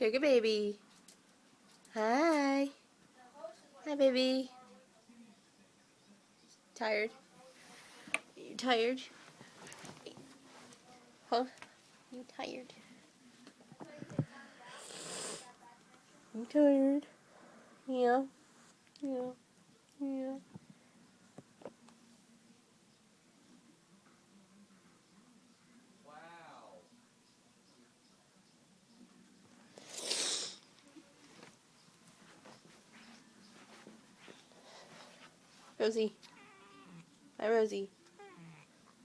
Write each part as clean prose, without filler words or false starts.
Sugarbaby. Hi. Hi, baby. Tired? You tired? Huh? You tired? You tired? Yeah. Yeah. Yeah. Rosie. Hi, Rosie.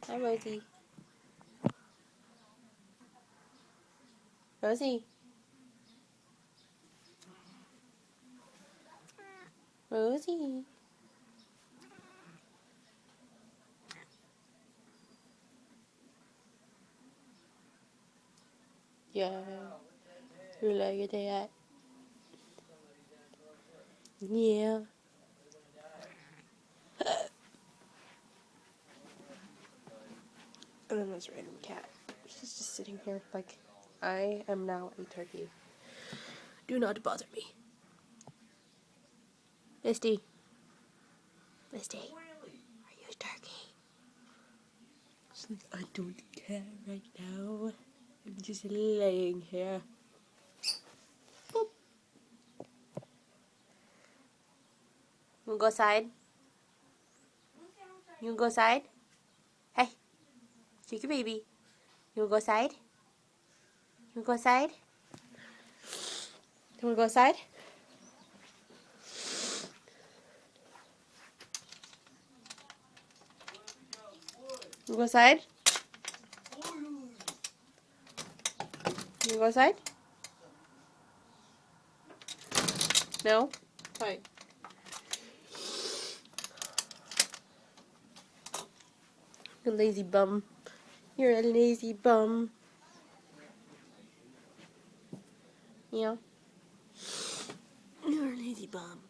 Hi, Rosie. Rosie. Rosie. Yeah. You like that? Yeah. And then this random cat. She's just sitting here like, I am now a turkey. Do not bother me. Misty. Misty. Are you a turkey? She's like, I don't care right now. I'm just laying here. Boop. You wanna go outside? You wanna go outside? Hey, Sugarbaby. You wanna go outside? You wanna go outside? You wanna go outside? You wanna go outside? You wanna go outside? No? Fine. You lazy bum. You're a lazy bum. Yeah. You're a lazy bum.